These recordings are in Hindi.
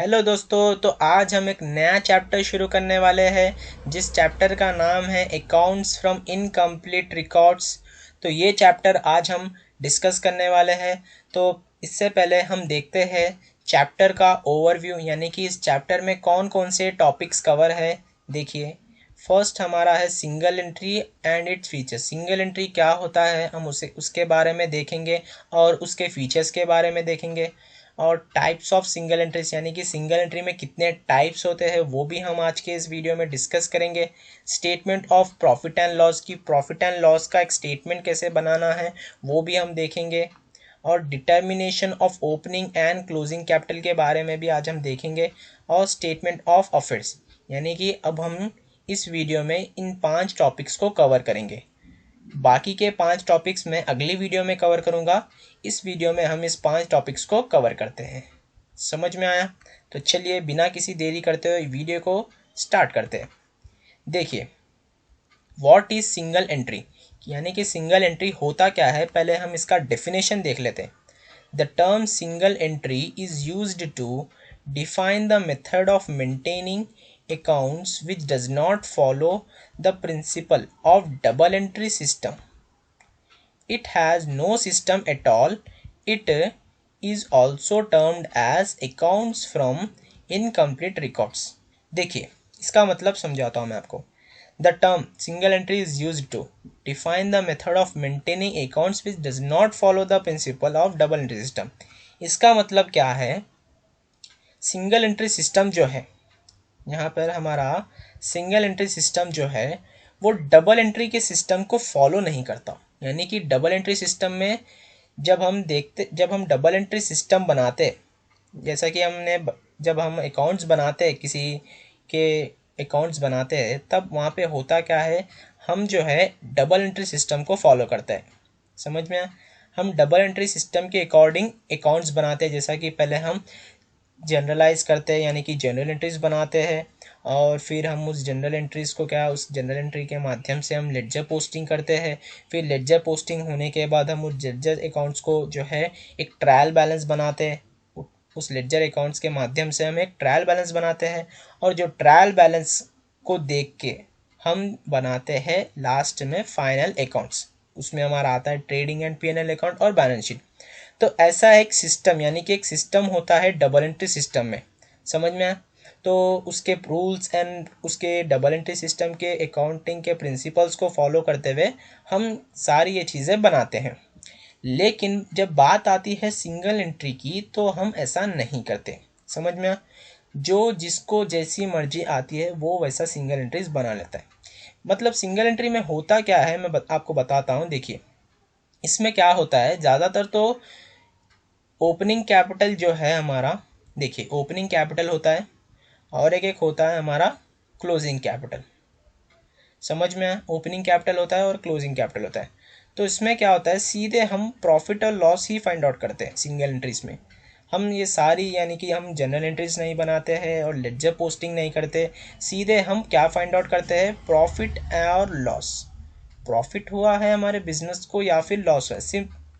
हेलो दोस्तों, तो आज हम एक नया चैप्टर शुरू करने वाले हैं जिस चैप्टर का नाम है अकाउंट्स फ्रॉम इनकम्प्लीट रिकॉर्ड्स। तो ये चैप्टर आज हम डिस्कस करने वाले हैं। तो इससे पहले हम देखते हैं चैप्टर का ओवरव्यू, यानी कि इस चैप्टर में कौन कौन से टॉपिक्स कवर है। देखिए, फर्स्ट हमारा है single entry and its features. Single entry क्या होता है हम उसके बारे में देखेंगे और उसके फीचर्स के बारे में देखेंगे। और टाइप्स ऑफ सिंगल एंट्रीज, यानी कि सिंगल एंट्री में कितने टाइप्स होते हैं वो भी हम आज के इस वीडियो में डिस्कस करेंगे। Statement of profit and loss की प्रॉफिट एंड लॉस का एक स्टेटमेंट कैसे बनाना है वो भी हम देखेंगे। और determination of opening and closing capital के बारे में भी आज हम देखेंगे। और स्टेटमेंट ऑफ अफेयर्स, यानी कि अब हम इस वीडियो में इन 5 टॉपिक्स को कवर करेंगे। बाकी के 5 टॉपिक्स मैं अगली वीडियो में कवर करूँगा। इस वीडियो में हम इस 5 टॉपिक्स को कवर करते हैं। समझ में आया? तो चलिए बिना किसी देरी करते हुए वीडियो को स्टार्ट करते हैं। देखिए, व्हाट इज़ सिंगल एंट्री, यानी कि सिंगल एंट्री होता क्या है, पहले हम इसका डेफिनेशन देख लेते हैं। The term single entry is used to define the method of maintaining accounts which does not follow the principle of double entry system. It has no system at all. It is also termed as accounts from incomplete records. देखिए, इसका मतलब समझाता हूँ मैं आपको। The term single entry is used to define the method of maintaining accounts which does not follow the principle of double entry system. इसका मतलब क्या है? सिंगल एंट्री सिस्टम जो है, यहाँ पर हमारा सिंगल एंट्री सिस्टम जो है वो डबल एंट्री के सिस्टम को फॉलो नहीं करता। यानी कि डबल एंट्री सिस्टम में जब हम डबल एंट्री सिस्टम बनाते, जैसा कि जब हम अकाउंट्स बनाते हैं, किसी के अकाउंट्स बनाते हैं, तब वहाँ पे होता क्या है, हम जो है डबल एंट्री सिस्टम को फॉलो करते हैं। समझ में? हम डबल एंट्री सिस्टम के अकॉर्डिंग अकाउंट्स बनाते हैं। जैसा कि पहले हम जनरलाइज करते हैं, यानी कि जनरल एंट्रीज बनाते हैं, और फिर हम उस जनरल एंट्रीज़ को उस जनरल एंट्री के माध्यम से हम लेडजर पोस्टिंग करते हैं। फिर लेडजर पोस्टिंग होने के बाद हम उस लेडजर अकाउंट्स को जो है एक ट्रायल बैलेंस बनाते हैं। उस लेडजर अकाउंट्स के माध्यम से हम एक ट्रायल बैलेंस बनाते हैं, और जो ट्रायल बैलेंस को देख के हम बनाते हैं लास्ट में फाइनल अकाउंट्स। उसमें हमारा आता है ट्रेडिंग एंड P&L अकाउंट और बैलेंस शीट। तो ऐसा एक सिस्टम, यानी कि एक सिस्टम होता है डबल एंट्री सिस्टम में। समझ में आया? तो उसके रूल्स एंड उसके डबल एंट्री सिस्टम के अकाउंटिंग के प्रिंसिपल्स को फॉलो करते हुए हम सारी ये चीज़ें बनाते हैं। लेकिन जब बात आती है सिंगल एंट्री की तो हम ऐसा नहीं करते। समझ में आया? जो जिसको जैसी मर्जी आती है वो वैसा सिंगल एंट्रीज बना लेता है। मतलब सिंगल एंट्री में होता क्या है, मैं आपको बताता हूँ। देखिए, इसमें क्या होता है, ज़्यादातर तो ओपनिंग कैपिटल जो है हमारा, देखिए ओपनिंग कैपिटल होता है और एक होता है हमारा क्लोजिंग कैपिटल। समझ में आया? ओपनिंग कैपिटल होता है और क्लोजिंग कैपिटल होता है। तो इसमें क्या होता है, सीधे हम प्रॉफिट और लॉस ही फाइंड आउट करते हैं सिंगल एंट्रीज में। हम ये सारी, यानी कि हम जनरल एंट्रीज नहीं बनाते हैं और लेडजर पोस्टिंग नहीं करते। सीधे हम क्या फाइंड आउट करते हैं, प्रॉफिट और लॉस। प्रॉफिट हुआ है हमारे बिजनेस को या फिर लॉस है,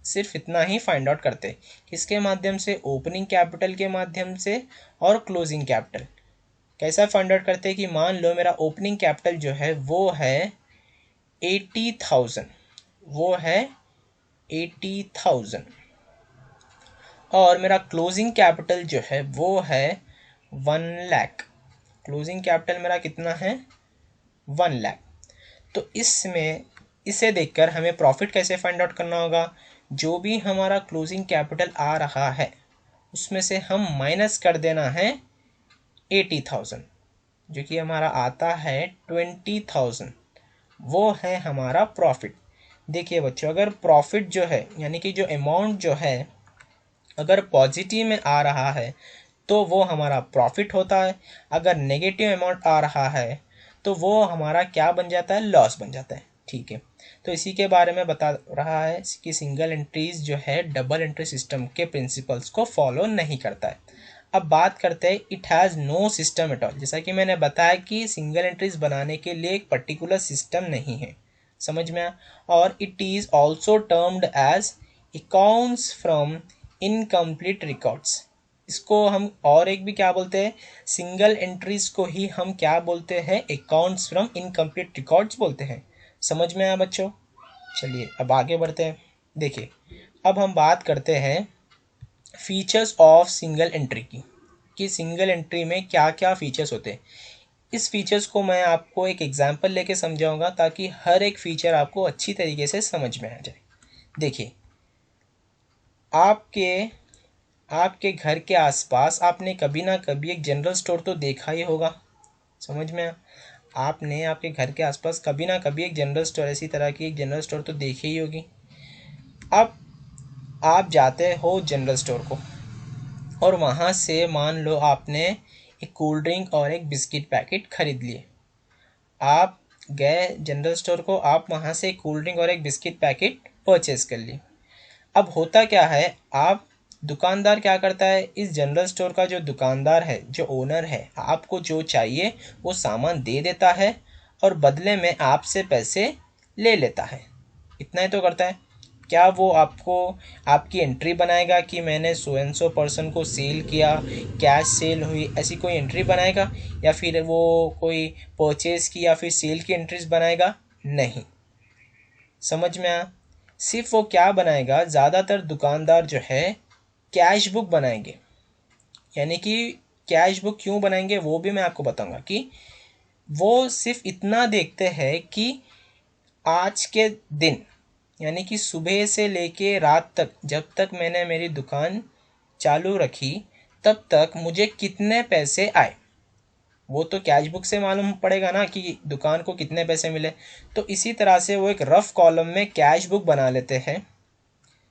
सिर्फ इतना ही फाइंड आउट करते हैं। किसके माध्यम से? ओपनिंग कैपिटल के माध्यम से और क्लोजिंग कैपिटल। कैसा फाइंड आउट करते हैं कि मान लो मेरा ओपनिंग कैपिटल जो है वो है 80,000, वो है 80,000, और मेरा क्लोजिंग कैपिटल जो है वो है 1 लाख। क्लोजिंग कैपिटल मेरा कितना है? 1 लाख। तो इसमें इसे देखकर हमें प्रॉफिट कैसे फाइंड आउट करना होगा, जो भी हमारा क्लोजिंग कैपिटल आ रहा है उसमें से हम माइनस कर देना है 80,000, जो कि हमारा आता है 20,000, वो है हमारा प्रॉफिट। देखिए बच्चों, अगर प्रॉफिट जो है, यानी कि जो अमाउंट जो है अगर पॉजिटिव में आ रहा है तो वो हमारा प्रॉफिट होता है। अगर नेगेटिव अमाउंट आ रहा है तो वो हमारा क्या बन जाता है, लॉस बन जाता है। ठीक है, तो इसी के बारे में बता रहा है कि सिंगल एंट्रीज जो है डबल एंट्री सिस्टम के प्रिंसिपल्स को फॉलो नहीं करता है। अब बात करते हैं it has no system at all. जैसा कि मैंने बताया कि सिंगल एंट्रीज बनाने के लिए एक पर्टिकुलर सिस्टम नहीं है। समझ में आया? और it is also termed as accounts from incomplete records. इसको हम और एक भी क्या बोलते हैं, सिंगल एंट्रीज को ही हम क्या बोलते हैं, अकाउंट्स फ्रॉम इनकम्प्लीट रिकॉर्ड्स बोलते हैं। समझ में आया बच्चों? चलिए अब आगे बढ़ते हैं। देखिए अब हम बात करते हैं फीचर्स ऑफ सिंगल एंट्री की, कि सिंगल एंट्री में क्या क्या फीचर्स होते हैं। इस फीचर्स को मैं आपको एक एग्जांपल लेके समझाऊंगा ताकि हर एक फीचर आपको अच्छी तरीके से समझ में आ जाए। देखिए आपके आपके घर के आसपास आपने कभी ना कभी एक जनरल स्टोर तो देखा ही होगा। समझ में आया? आपने आपके घर के आसपास कभी ना कभी एक जनरल स्टोर, ऐसी तरह की एक जनरल स्टोर तो देखी ही होगी। अब आप जाते हो जनरल स्टोर को और वहाँ से मान लो आपने एक कोल्ड ड्रिंक और एक बिस्किट पैकेट खरीद लिए। आप गए जनरल स्टोर को, आप वहाँ से एक कोल्ड ड्रिंक और एक बिस्किट पैकेट परचेज कर ली। अब होता क्या है, आप दुकानदार क्या करता है, इस जनरल स्टोर का जो दुकानदार है, जो ओनर है, आपको जो चाहिए वो सामान दे देता है और बदले में आपसे पैसे ले लेता है। इतना ही तो करता है। क्या वो आपको आपकी एंट्री बनाएगा कि मैंने सो एंड सो पर्सन को सेल किया, कैश सेल हुई, ऐसी कोई एंट्री बनाएगा? या फिर वो कोई परचेज की या फिर सेल की एंट्रीज बनाएगा? नहीं। समझ में आया? सिर्फ वो क्या बनाएगा, ज़्यादातर दुकानदार जो है कैश बुक बनाएंगे। यानी कि कैश बुक क्यों बनाएंगे वो भी मैं आपको बताऊंगा। कि वो सिर्फ इतना देखते हैं कि आज के दिन, यानी कि सुबह से लेके रात तक, जब तक मैंने मेरी दुकान चालू रखी तब तक मुझे कितने पैसे आए। वो तो कैश बुक से मालूम पड़ेगा ना कि दुकान को कितने पैसे मिले। तो इसी तरह से वो एक रफ कॉलम में कैश बुक बना लेते हैं।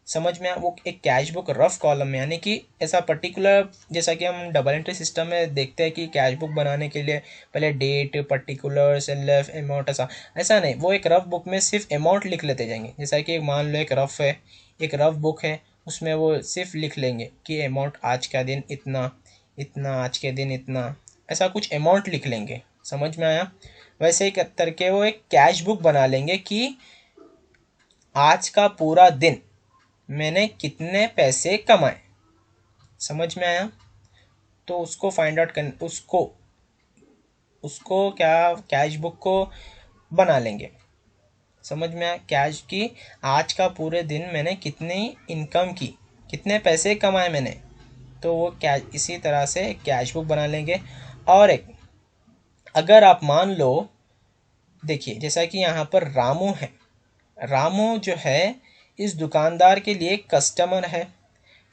समझ में? वो एक कैश बुक रफ कॉलम में, यानी कि ऐसा पर्टिकुलर, जैसा कि हम डबल एंट्री सिस्टम में देखते हैं कि कैश बुक बनाने के लिए पहले डेट, पर्टिकुलर्स, एलएफ, अमाउंट, ऐसा नहीं। वो एक रफ बुक में सिर्फ अमाउंट लिख लेते जाएंगे। जैसा कि मान लो एक रफ है, एक रफ बुक है, उसमें वो सिर्फ लिख लेंगे कि अमाउंट आज का दिन इतना, इतना आज के दिन इतना, ऐसा कुछ अमाउंट लिख लेंगे। समझ में आया? वैसे ही करके वो एक कैश बुक बना लेंगे कि आज का पूरा दिन मैंने कितने पैसे कमाए। समझ में आया? तो उसको फाइंड आउट कर, उसको उसको क्या, कैश बुक को बना लेंगे। समझ में आया? कैश की आज का पूरे दिन मैंने कितनी इनकम की, कितने पैसे कमाए मैंने, तो वो कैश, इसी तरह से कैश बुक बना लेंगे। और एक, अगर आप मान लो, देखिए जैसा कि यहाँ पर रामू है, रामू जो है इस दुकानदार के लिए कस्टमर है।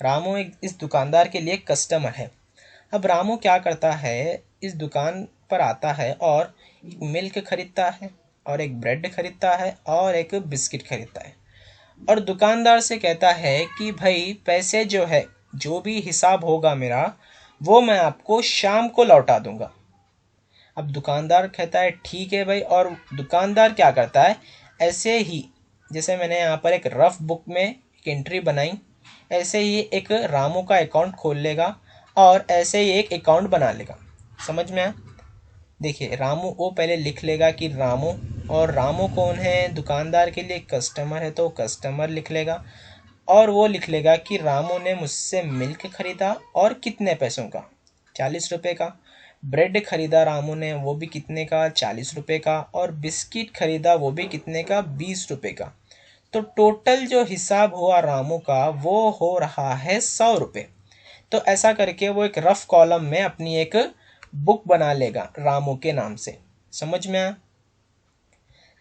रामू एक इस दुकानदार के लिए कस्टमर है। अब रामू क्या करता है, इस दुकान पर आता है और एक मिल्क खरीदता है और एक ब्रेड खरीदता है और एक बिस्किट खरीदता है और दुकानदार से कहता है कि भाई पैसे जो है, जो भी हिसाब होगा मेरा, वो मैं आपको शाम को लौटा दूंगा। अब दुकानदार कहता है ठीक है भाई। और दुकानदार क्या करता है, ऐसे ही जैसे मैंने यहाँ पर एक रफ बुक में एक एंट्री बनाई, ऐसे ही एक रामू का अकाउंट खोल लेगा और ऐसे ही एक अकाउंट बना लेगा। समझ में आया? देखिए रामू वो पहले लिख लेगा कि रामू, और रामू कौन है, दुकानदार के लिए कस्टमर है, तो कस्टमर लिख लेगा। और वो लिख लेगा कि रामू ने मुझसे मिल्क खरीदा और कितने पैसों का, 40 रुपये का। ब्रेड खरीदा रामू ने, वो भी कितने का, 40 रुपये का। और बिस्किट खरीदा, वो भी कितने का, 20 रुपये का। तो टोटल जो हिसाब हुआ रामू का वो हो रहा है 100 रुपये। तो ऐसा करके वो एक रफ कॉलम में अपनी एक बुक बना लेगा रामू के नाम से। समझ में आया?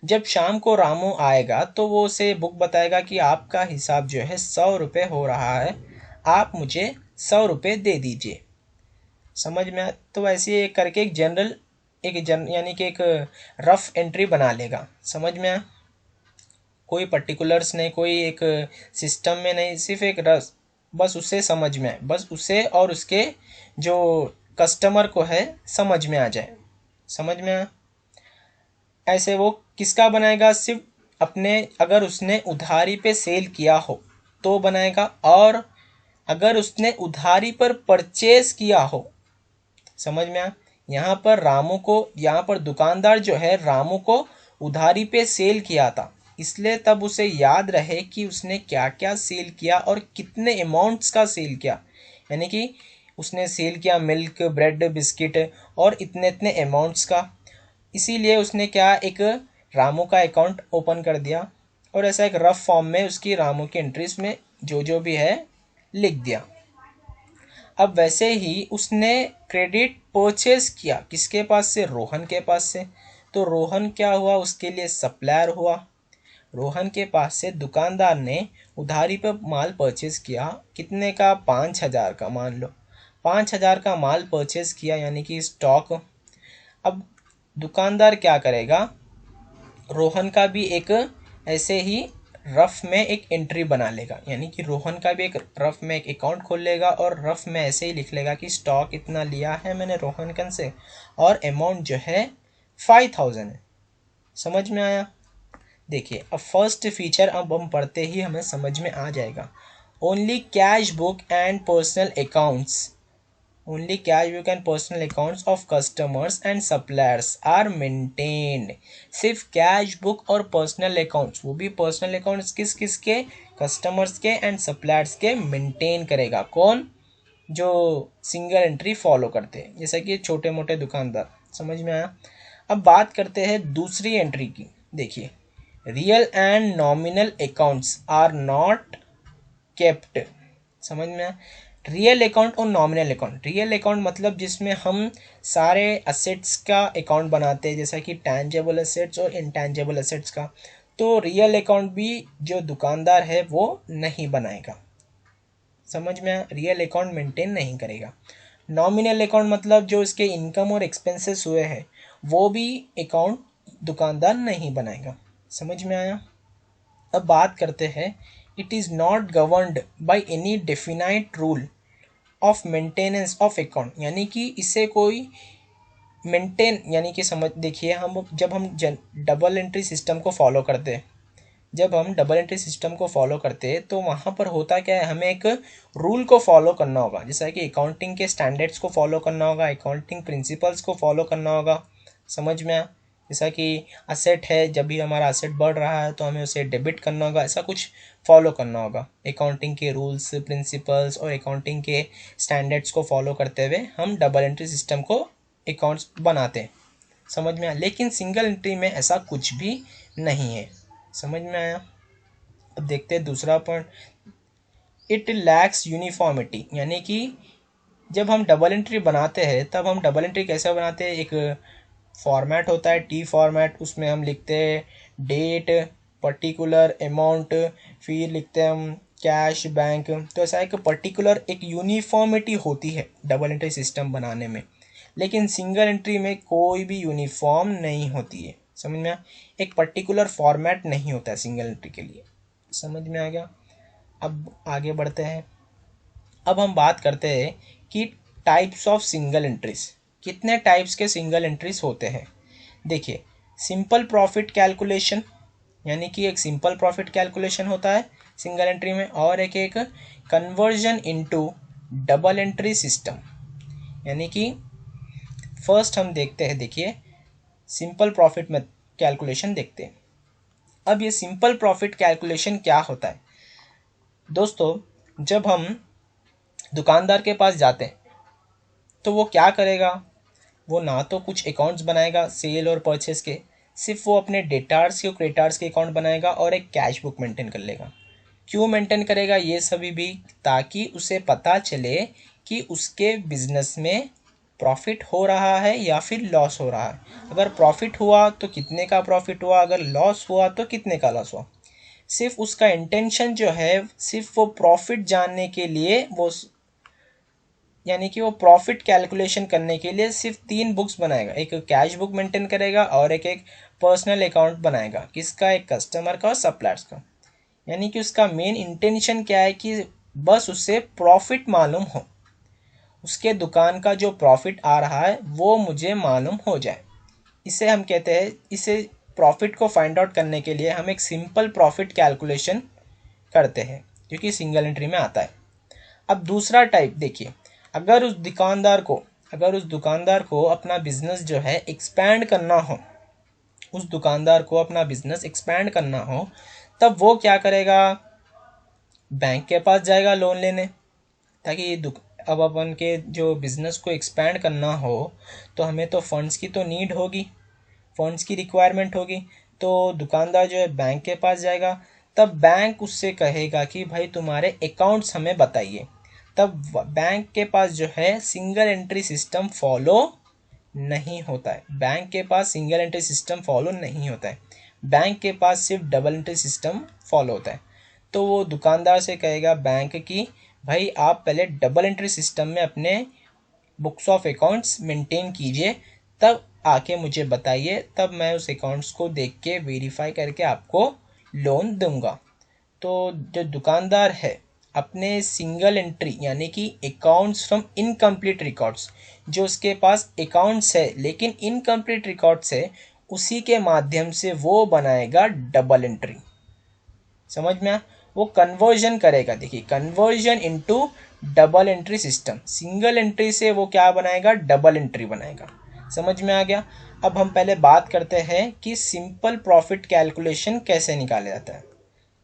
जब शाम को रामू आएगा तो वो उसे बुक बताएगा कि आपका हिसाब जो है 100 रुपये हो रहा है, आप मुझे 100 रुपये दे दीजिए। समझ में आया? तो वैसे एक करके एक जनरल, यानी कि एक रफ एंट्री बना लेगा। समझ में आया? कोई पर्टिकुलर्स नहीं, कोई एक सिस्टम में नहीं, सिर्फ एक रस, बस उसे समझ में आए, बस उसे और उसके जो कस्टमर को है समझ में आ जाए। समझ में आया? ऐसे वो किसका बनाएगा, सिर्फ अपने, अगर उसने उधारी पे सेल किया हो तो बनाएगा, और अगर उसने उधारी पर परचेज किया हो। समझ में आया? यहाँ पर रामू को, यहाँ पर दुकानदार जो है रामू को उधारी पे सेल किया था, इसलिए तब उसे याद रहे कि उसने क्या क्या सेल किया और कितने अमाउंट्स का सेल किया। यानी कि उसने सेल किया मिल्क, ब्रेड, बिस्किट और इतने इतने अमाउंट्स का। इसीलिए उसने क्या, एक रामू का अकाउंट ओपन कर दिया और ऐसा एक रफ फॉर्म में उसकी रामू की एंट्रीज में जो जो भी है लिख दिया। अब वैसे ही उसने क्रेडिट परचेज किया, किसके पास से, रोहन के पास से। तो रोहन क्या हुआ, उसके लिए सप्लायर हुआ। रोहन के पास से दुकानदार ने उधारी पर माल परचेज किया, कितने का, 5,000 का, मान लो 5,000 का माल परचेज किया यानी कि स्टॉक। अब दुकानदार क्या करेगा, रोहन का भी एक ऐसे ही रफ में एक एंट्री बना लेगा, यानी कि रोहन का भी एक रफ में एक अकाउंट खोल लेगा और रफ में ऐसे ही लिख लेगा कि स्टॉक इतना लिया है मैंने रोहन कन से और अमाउंट जो है 5,000 है। समझ में आया। देखिए अब फर्स्ट फीचर अब हम पढ़ते ही हमें समझ में आ जाएगा। Only cash book and personal accounts, only cash book and personal accounts of customers and suppliers are maintained। सिर्फ कैश बुक और पर्सनल अकाउंट्स, वो भी पर्सनल अकाउंट्स किस किस के, कस्टमर्स के एंड सप्लायर्स के मेंटेन करेगा कौन, जो सिंगल एंट्री फॉलो करते हैं, जैसा कि छोटे मोटे दुकानदार। समझ में आया। अब बात करते हैं दूसरी एंट्री की। देखिए, real and nominal accounts are not kept. समझ में आया। रियल अकाउंट और नॉमिनल अकाउंट, रियल अकाउंट मतलब जिसमें हम सारे असेट्स का अकाउंट बनाते हैं, जैसा कि टैंजेबल असेट्स और इनटैंजेबल असेट्स का। तो रियल अकाउंट भी जो दुकानदार है वो नहीं बनाएगा। समझ में, रियल अकाउंट मेंटेन नहीं करेगा। नॉमिनल अकाउंट मतलब जो इसके इनकम और एक्सपेंसेस हुए हैं वो भी अकाउंट दुकानदार नहीं बनाएगा। समझ में आया। अब बात करते हैं, it is not governed by any definite rule of maintenance of account, यानी कि इसे कोई मेंटेन, यानी कि समझ, देखिए हम जब हम डबल एंट्री सिस्टम को फॉलो करते हैं, जब हम डबल एंट्री सिस्टम को फॉलो करते हैं तो वहाँ पर होता क्या है, हमें एक रूल को फॉलो करना होगा, जैसा कि अकाउंटिंग के स्टैंडर्ड्स को फॉलो करना होगा, अकाउंटिंग प्रिंसिपल्स को फॉलो करना होगा। समझ में आया। जैसा कि असेट है, जब भी हमारा असेट बढ़ रहा है तो हमें उसे डेबिट करना होगा, ऐसा कुछ फॉलो करना होगा। अकाउंटिंग के रूल्स, प्रिंसिपल्स और अकाउंटिंग के स्टैंडर्ड्स को फॉलो करते हुए हम डबल एंट्री सिस्टम को अकाउंट्स बनाते हैं। समझ में आया। लेकिन सिंगल एंट्री में ऐसा कुछ भी नहीं है। समझ में आया। अब देखते हैं दूसरा पॉइंट, इट लैक्स यूनिफॉर्मिटी, यानी कि जब हम डबल एंट्री बनाते हैं तब हम डबल एंट्री कैसे बनाते हैं, एक फॉर्मेट होता है टी फॉर्मेट, उसमें हम लिखते हैं डेट, पर्टिकुलर अमाउंट, फिर लिखते हैं हम कैश, बैंक। तो ऐसा एक पर्टिकुलर एक यूनिफॉर्मिटी होती है डबल एंट्री सिस्टम बनाने में, लेकिन सिंगल एंट्री में कोई भी यूनिफॉर्म नहीं होती है। समझ में आया। एक पर्टिकुलर फॉर्मेट नहीं होता है सिंगल एंट्री के लिए। समझ में आ गया। अब आगे बढ़ते हैं। अब हम बात करते हैं कि टाइप्स ऑफ सिंगल एंट्रीज, कितने टाइप्स के सिंगल एंट्रीज होते हैं। देखिए, सिंपल प्रॉफिट कैलकुलेशन, यानी कि एक सिंपल प्रॉफिट कैलकुलेशन होता है सिंगल एंट्री में, और एक conversion into double entry system, यानी कि फर्स्ट हम देखते हैं, देखिए सिंपल प्रॉफिट में कैलकुलेशन देखते हैं। अब ये सिंपल प्रॉफिट कैलकुलेशन क्या होता है दोस्तों, जब हम दुकानदार के पास जाते हैं तो वो क्या करेगा, वो ना तो कुछ अकाउंट्स बनाएगा सेल और परचेस के, सिर्फ वो अपने डेटार्स के क्रेडिटार्स के अकाउंट बनाएगा और एक कैश बुक मेंटेन कर लेगा। क्यों मेंटेन करेगा ये सभी भी, ताकि उसे पता चले कि उसके बिजनेस में प्रॉफिट हो रहा है या फिर लॉस हो रहा है। अगर प्रॉफिट हुआ तो कितने का प्रॉफिट हुआ, अगर लॉस हुआ तो कितने का लॉस हुआ। सिर्फ उसका इंटेंशन जो है सिर्फ वो प्रॉफिट जानने के लिए, वो यानी कि वो प्रॉफिट कैलकुलेशन करने के लिए सिर्फ 3 बुक्स बनाएगा, एक कैश बुक मेंटेन करेगा और एक पर्सनल अकाउंट बनाएगा, किसका, एक कस्टमर का और सप्लायर्स का। यानी कि उसका मेन इंटेंशन क्या है कि बस उससे प्रॉफिट मालूम हो, उसके दुकान का जो प्रॉफिट आ रहा है वो मुझे मालूम हो जाए। इसे हम कहते हैं, इसे प्रॉफिट को फाइंड आउट करने के लिए हम एक सिंपल प्रॉफिट कैलकुलेशन करते हैं, जो कि सिंगल एंट्री में आता है। अब दूसरा टाइप देखिए, अगर उस दुकानदार को अपना बिजनेस जो है एक्सपैंड करना हो, उस दुकानदार को अपना बिजनेस एक्सपैंड करना हो, तब वो क्या करेगा, बैंक के पास जाएगा लोन लेने, ताकि अब अपन के जो बिज़नेस को एक्सपैंड करना हो तो हमें तो फंड्स की तो नीड होगी, फंड्स की रिक्वायरमेंट होगी। तो दुकानदार जो है बैंक के पास जाएगा, तब बैंक उससे कहेगा कि भाई तुम्हारे अकाउंट्स हमें बताइए। तब बैंक के पास जो है सिंगल एंट्री सिस्टम फॉलो नहीं होता है, बैंक के पास सिंगल एंट्री सिस्टम फॉलो नहीं होता है, बैंक के पास सिर्फ डबल एंट्री सिस्टम फॉलो होता है। तो वो दुकानदार से कहेगा बैंक की, भाई आप पहले डबल एंट्री सिस्टम में अपने बुक्स ऑफ अकाउंट्स मेंटेन कीजिए, तब आके मुझे बताइए, तब मैं उस अकाउंट्स को देख के वेरीफाई करके आपको लोन दूंगा। तो जो दुकानदार है अपने सिंगल एंट्री यानी कि अकाउंट्स फ्रॉम इनकम्प्लीट रिकॉर्ड्स, जो उसके पास अकाउंट्स है लेकिन इनकम्प्लीट रिकॉर्ड्स है, उसी के माध्यम से वो बनाएगा डबल एंट्री। समझ में आ? वो कन्वर्जन करेगा, देखिए conversion into double entry system. Single entry से वो क्या बनाएगा, डबल एंट्री बनाएगा। समझ में आ गया। अब हम पहले बात करते हैं कि सिंपल प्रॉफिट कैलकुलेशन कैसे निकाला जाता है।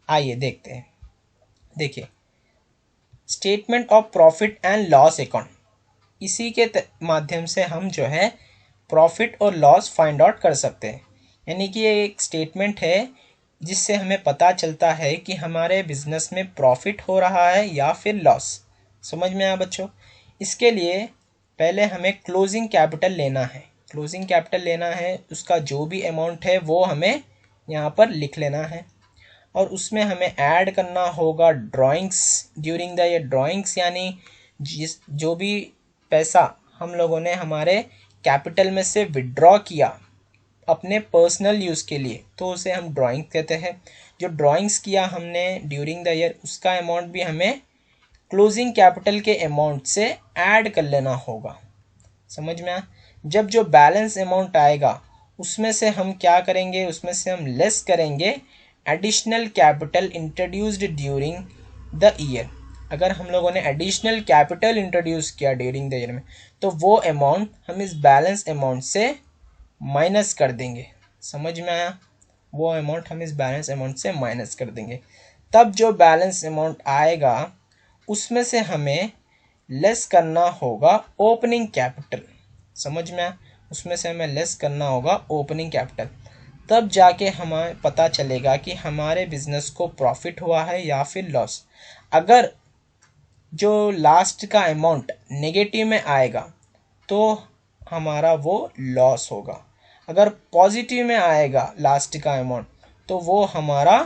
आइए देखते हैं। देखिए statement of profit and loss account, इसी के माध्यम से हम जो है प्रॉफिट और लॉस फाइंड आउट कर सकते हैं। यानी कि ये एक स्टेटमेंट है जिससे हमें पता चलता है कि हमारे बिजनेस में प्रॉफिट हो रहा है या फिर लॉस। समझ में आया बच्चों। इसके लिए पहले हमें क्लोजिंग कैपिटल लेना है। क्लोजिंग कैपिटल लेना है, उसका जो भी अमाउंट है वो हमें यहाँ पर लिख लेना है, और उसमें हमें ऐड करना होगा drawings during the year. Drawings यानी जो भी पैसा हम लोगों ने हमारे कैपिटल में से विड्रॉ किया अपने पर्सनल यूज़ के लिए, तो उसे हम ड्राइंग कहते हैं। जो ड्राइंग्स किया हमने ड्यूरिंग द ईयर, उसका अमाउंट भी हमें क्लोजिंग कैपिटल के अमाउंट से ऐड कर लेना होगा। समझ में आया। जब जो बैलेंस अमाउंट आएगा उसमें से हम क्या करेंगे, उसमें से हम लेस करेंगे additional capital introduced during the year. अगर हम लोगों ने एडिशनल कैपिटल इंट्रोड्यूस किया ड्यूरिंग द ईयर में, तो वो अमाउंट हम इस बैलेंस अमाउंट से माइनस कर देंगे। समझ में आया। वो अमाउंट हम इस बैलेंस अमाउंट से माइनस कर देंगे। तब जो बैलेंस अमाउंट आएगा उसमें से हमें लेस करना होगा ओपनिंग कैपिटल। समझ में आया। उसमें से हमें लेस करना होगा ओपनिंग कैपिटल। तब जाके हमें पता चलेगा कि हमारे बिजनेस को प्रॉफिट हुआ है या फिर लॉस। अगर जो लास्ट का अमाउंट नेगेटिव में आएगा तो हमारा वो लॉस होगा। अगर पॉजिटिव में आएगा लास्ट का अमाउंट तो वो हमारा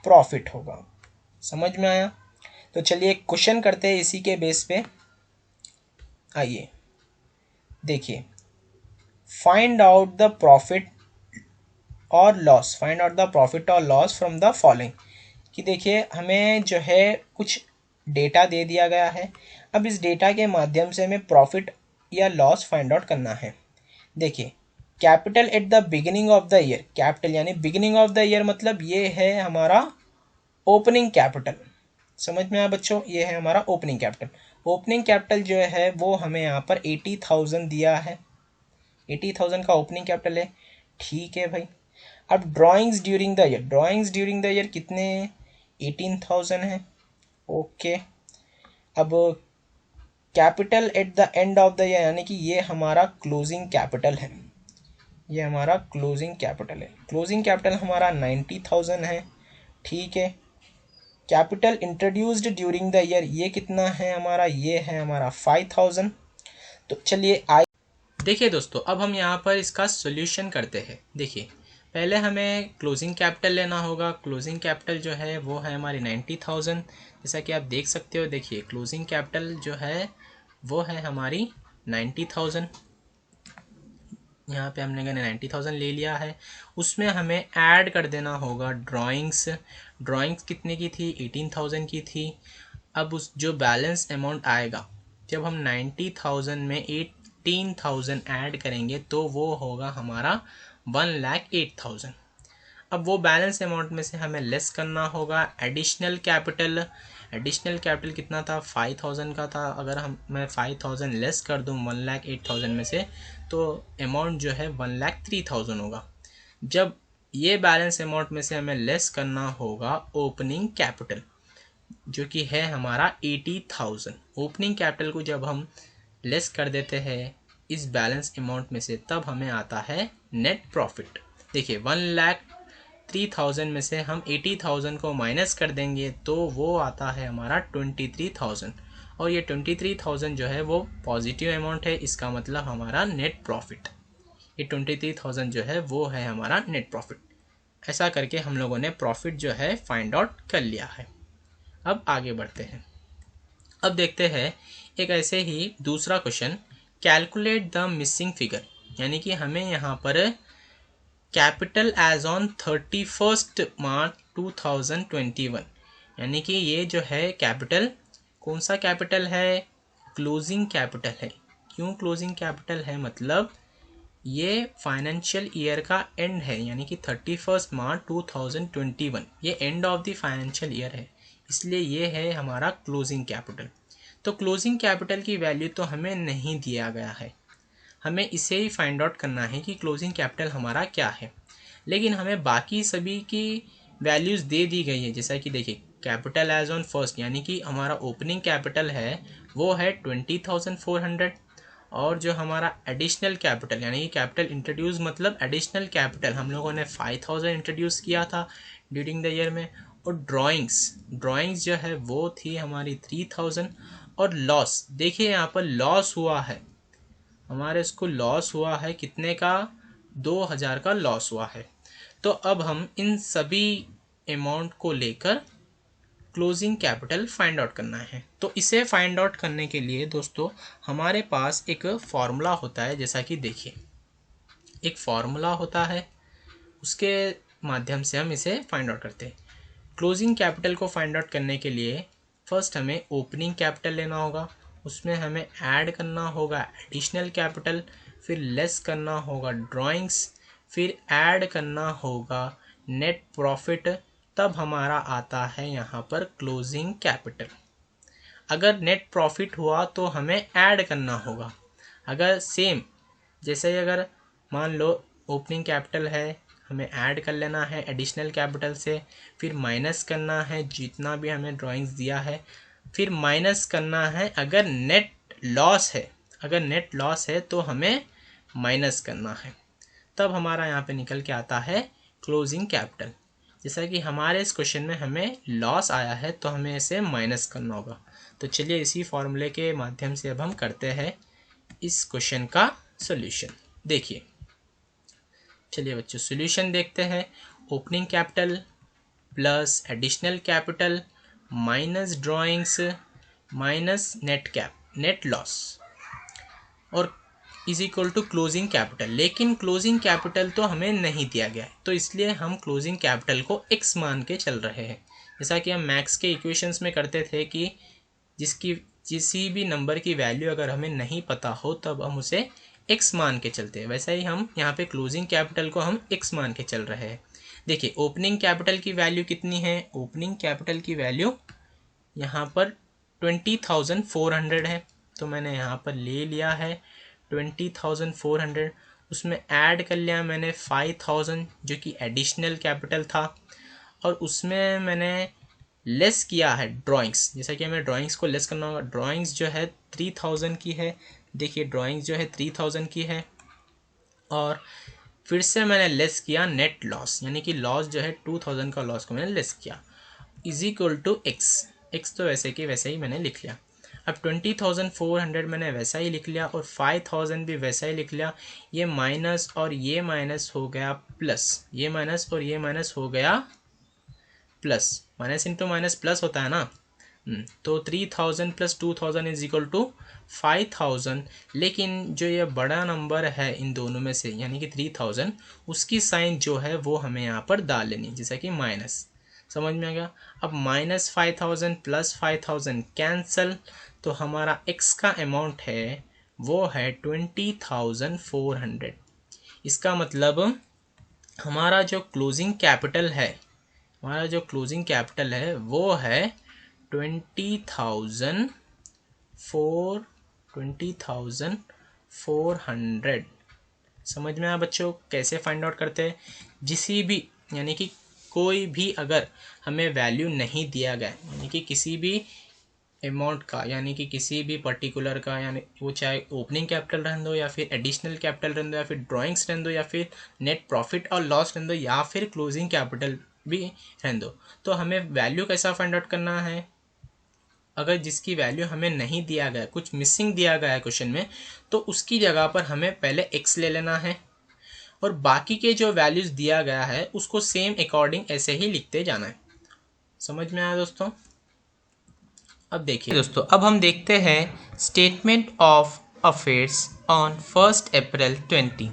प्रॉफिट होगा। समझ में आया। तो चलिए एक क्वेश्चन करते हैं इसी के बेस पे। आइए देखिए, फाइंड आउट द प्रॉफिट और loss, find out the profit और लॉस फ्रॉम द फॉलोइंग। कि देखिए हमें जो है कुछ डेटा दे दिया गया है। अब इस डेटा के माध्यम से हमें प्रॉफिट या लॉस फाइंड आउट करना है। देखिए capital at the beginning of the year, capital यानी बिगिनिंग ऑफ द ईयर मतलब ये है हमारा ओपनिंग कैपिटल। समझ में आया बच्चों, ये है हमारा ओपनिंग कैपिटल। ओपनिंग कैपिटल जो है वो हमें यहाँ पर 80,000 दिया है। 80,000 का ओपनिंग कैपिटल है। ठीक है भाई। अब drawings during the year, drawings during the year कितने 18,000 है। ओके। अब capital at the end of the year यानी कि ये हमारा क्लोजिंग कैपिटल है। ये हमारा क्लोजिंग कैपिटल है। क्लोजिंग कैपिटल हमारा 90,000 है। ठीक है। Capital introduced during the year ये कितना है हमारा, ये है हमारा 5,000। तो चलिए देखिए दोस्तों, अब हम यहाँ पर इसका सोल्यूशन करते हैं। देखिए पहले हमें क्लोजिंग कैपिटल लेना होगा। क्लोजिंग कैपिटल जो है वो है हमारी 90,000, जैसा कि आप देख सकते हो। देखिए क्लोजिंग कैपिटल जो है वो है हमारी 90,000। यहाँ पे हमने 90,000 ले लिया है। उसमें हमें ऐड कर देना होगा ड्राइंग्स। ड्राइंग्स कितने की थी, 18,000 की थी। अब उस जो बैलेंस अमाउंट आएगा, जब हम 90,000 में 18,000 ऐड करेंगे तो वो होगा हमारा 1,08,000। अब वो बैलेंस अमाउंट में से हमें लेस करना होगा एडिशनल कैपिटल। एडिशनल कैपिटल कितना था, 5,000 का था। अगर मैं 5,000 लेस कर दूं 1,08,000 में से, तो अमाउंट जो है 1,03,000 होगा। जब ये बैलेंस अमाउंट में से हमें लेस करना होगा ओपनिंग कैपिटल। जो कि है हमारा 80,000। ओपनिंग कैपिटल को जब हम लेस कर देते हैं इस बैलेंस अमाउंट में से तब हमें आता है नेट प्रॉफिट। देखिए 1,03,000 में से हम 80,000 को माइनस कर देंगे तो वो आता है हमारा 23,000, और ये 23,000 जो है वो पॉजिटिव अमाउंट है, इसका मतलब हमारा नेट प्रॉफिट। ये 23,000 जो है वो है हमारा नेट प्रॉफिट। ऐसा करके हम लोगों ने प्रॉफिट जो है फाइंड आउट कर लिया है। अब आगे बढ़ते हैं। अब देखते हैं एक ऐसे ही दूसरा question, calculate the missing figure, यानी कि हमें यहाँ पर कैपिटल एज ऑन 31 मार्च 2021, यानी कि ये जो है कैपिटल कौन सा कैपिटल है, क्लोजिंग कैपिटल है। क्यों क्लोजिंग कैपिटल है, मतलब ये फाइनेंशियल ईयर का एंड है, यानी कि 31 मार्च 2021 ये and of the financial year है, इसलिए ये है हमारा क्लोजिंग कैपिटल। तो क्लोजिंग कैपिटल की वैल्यू तो हमें नहीं दिया गया है, हमें इसे ही फाइंड आउट करना है कि क्लोजिंग कैपिटल हमारा क्या है, लेकिन हमें बाकी सभी की वैल्यूज़ दे दी गई है। जैसा कि देखिए कैपिटल एज ऑन फर्स्ट, यानी कि हमारा ओपनिंग कैपिटल है वो है 20,400, और जो हमारा एडिशनल कैपिटल यानी कि कैपिटल इंट्रोड्यूस मतलब एडिशनल कैपिटल हम लोगों ने 5,000 इंट्रोड्यूस किया था ड्यूरिंग द ईयर में, और ड्राइंग्स जो है वो थी हमारी 3,000, और लॉस देखिए यहाँ पर लॉस हुआ है हमारे, इसको लॉस हुआ है कितने का, 2,000 का लॉस हुआ है। तो अब हम इन सभी अमाउंट को लेकर क्लोजिंग कैपिटल फाइंड आउट करना है। तो इसे फाइंड आउट करने के लिए दोस्तों हमारे पास एक फॉर्मूला होता है, जैसा कि देखिए एक फॉर्मूला होता है, उसके माध्यम से हम इसे फाइंड आउट करते हैं। क्लोजिंग कैपिटल को फाइंड आउट करने के लिए फर्स्ट हमें ओपनिंग कैपिटल लेना होगा, उसमें हमें ऐड करना होगा एडिशनल कैपिटल, फिर लेस करना होगा ड्राइंग्स, फिर ऐड करना होगा नेट प्रॉफिट, तब हमारा आता है यहाँ पर क्लोजिंग कैपिटल। अगर नेट प्रॉफिट हुआ तो हमें ऐड करना होगा, अगर सेम जैसे अगर मान लो ओपनिंग कैपिटल है हमें ऐड कर लेना है एडिशनल कैपिटल से, फिर माइनस करना है जितना भी हमें ड्राइंग्स दिया है, फिर माइनस करना है अगर नेट लॉस है तो हमें माइनस करना है, तब हमारा यहाँ पे निकल के आता है क्लोजिंग कैपिटल। जैसा कि हमारे इस क्वेश्चन में हमें लॉस आया है तो हमें इसे माइनस करना होगा। तो चलिए इसी फॉर्मूले के माध्यम से अब हम करते हैं इस क्वेश्चन का सॉल्यूशन। देखिए चलिए बच्चों सॉल्यूशन देखते हैं। Opening capital plus additional capital minus drawings minus net loss और is equal to closing capital. लेकिन क्लोजिंग कैपिटल तो हमें नहीं दिया गया है, तो इसलिए हम क्लोजिंग कैपिटल को x मान के चल रहे हैं। जैसा कि हम मैथ्स के इक्वेशंस में करते थे कि किसी भी नंबर की वैल्यू अगर हमें नहीं पता हो तब हम उसे x मान के चलते हैं, वैसा ही हम यहाँ पे क्लोजिंग कैपिटल को हम x मान के चल रहे हैं। देखिए ओपनिंग कैपिटल की वैल्यू कितनी है, ओपनिंग कैपिटल की वैल्यू यहाँ पर 20,400 है, तो मैंने यहाँ पर ले लिया है 20,400, उसमें ऐड कर लिया मैंने 5,000 जो कि एडिशनल कैपिटल था, और उसमें मैंने लेस किया है ड्राइंग्स। जैसा कि हमें ड्राइंग्स को लेस करना होगा, ड्राइंग्स जो है 3,000 की है, देखिए ड्राइंग्स जो है 3,000 की है, और फिर से मैंने लेस किया नेट लॉस, यानी कि लॉस जो है 2,000 का लॉस को मैंने लेस किया, इज इक्वल टू एक्स तो वैसे कि वैसे ही मैंने लिख लिया। अब 20,400 मैंने वैसा ही लिख लिया और 5,000 भी वैसा ही लिख लिया। ये माइनस और ये माइनस हो गया प्लस, ये माइनस और ये माइनस हो गया plus, minus into minus plus होता है ना। तो 3,000 प्लस 2,000 इज इक्वल टू 5,000, लेकिन जो ये बड़ा नंबर है इन दोनों में से यानी कि 3,000, उसकी साइन जो है वो हमें यहाँ पर डाल लेनी, जैसा कि माइनस, समझ में आ गया। अब -5,000 प्लस 5,000 कैंसल, तो हमारा x का अमाउंट है वो है 20,400। इसका मतलब हमारा जो क्लोजिंग कैपिटल है वो है 20,400। समझ में आया बच्चों कैसे फाइंड आउट करते हैं, जिसी भी यानी कि कोई भी अगर हमें वैल्यू नहीं दिया गया, यानी कि किसी भी अमाउंट का, यानी कि किसी भी पर्टिकुलर का, यानी वो चाहे ओपनिंग कैपिटल रहने दो या फिर एडिशनल कैपिटल रहने दो या फिर ड्राइंग्स रहने दो या फिर नेट प्रॉफिट और लॉस रहने दो या फिर क्लोजिंग कैपिटल भी रहने दो, तो हमें वैल्यू कैसा फाइंड आउट करना है। अगर जिसकी वैल्यू हमें नहीं दिया गया, कुछ मिसिंग दिया गया है क्वेश्चन में, तो उसकी जगह पर हमें पहले x ले लेना है और बाकी के जो वैल्यूज दिया गया है उसको सेम अकॉर्डिंग ऐसे ही लिखते जाना है। समझ में आया दोस्तों। अब देखिए दोस्तों, अब हम देखते हैं स्टेटमेंट ऑफ अफेयर्स ऑन 1 अप्रैल 20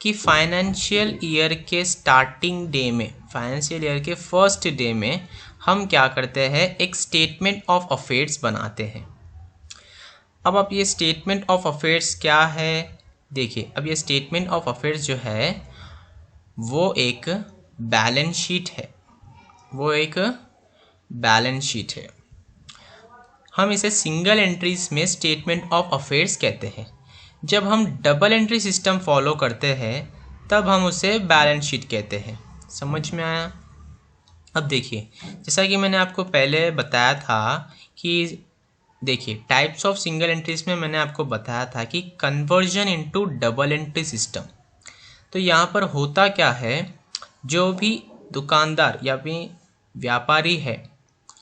कि फाइनेंशियल ईयर के स्टार्टिंग डे में, फाइनेंशियल ईयर के फर्स्ट डे में हम क्या करते हैं, एक स्टेटमेंट ऑफ अफेयर्स बनाते हैं। अब आप ये स्टेटमेंट ऑफ अफेयर्स क्या है, देखिए अब ये स्टेटमेंट ऑफ अफेयर्स जो है वो एक बैलेंस शीट है, वो एक बैलेंस शीट है। हम इसे सिंगल एंट्रीज में स्टेटमेंट ऑफ अफेयर्स कहते हैं। जब हम डबल एंट्री सिस्टम फॉलो करते हैं तब हम उसे बैलेंस शीट कहते हैं। समझ में आया। अब देखिए, जैसा कि मैंने आपको पहले बताया था कि देखिए टाइप्स ऑफ सिंगल एंट्रीज में मैंने आपको बताया था कि conversion into double entry system. तो यहाँ पर होता क्या है, जो भी दुकानदार या फिर व्यापारी है,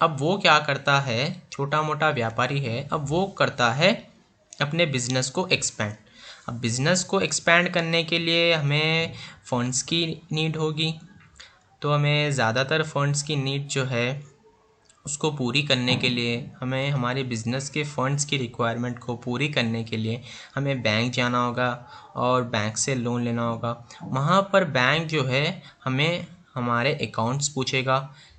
अब वो क्या करता है, छोटा मोटा व्यापारी है, अब वो करता है अपने बिजनेस को एक्सपेंड। अब बिजनेस को एक्सपेंड करने के लिए हमें फंड्स की नीड होगी, तो हमें ज़्यादातर फंड्स की नीड जो है उसको पूरी करने के लिए, हमें हमारे बिज़नेस के फंड्स की रिक्वायरमेंट को पूरी करने के लिए हमें बैंक जाना होगा और बैंक से लोन लेना होगा। वहाँ पर बैंक जो है हमें हमारे अकाउंट्स पूछेगा,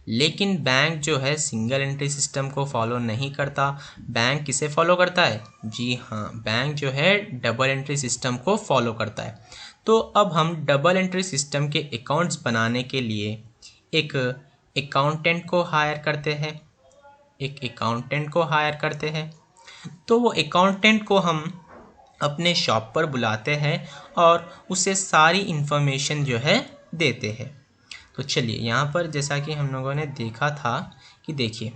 लेकिन बैंक जो है सिंगल एंट्री सिस्टम को फॉलो नहीं करता। बैंक किसे फॉलो करता है, जी हाँ, बैंक जो है डबल एंट्री सिस्टम को फॉलो करता है। तो अब हम डबल एंट्री सिस्टम के अकाउंट्स बनाने के लिए एक अकाउंटेंट को हायर करते हैं, एक अकाउंटेंट को हायर करते हैं। तो वो अकाउंटेंट को हम अपने शॉप पर बुलाते हैं और उसे सारी इन्फॉर्मेशन जो है देते हैं। तो चलिए यहाँ पर जैसा कि हम लोगों ने देखा था कि देखिए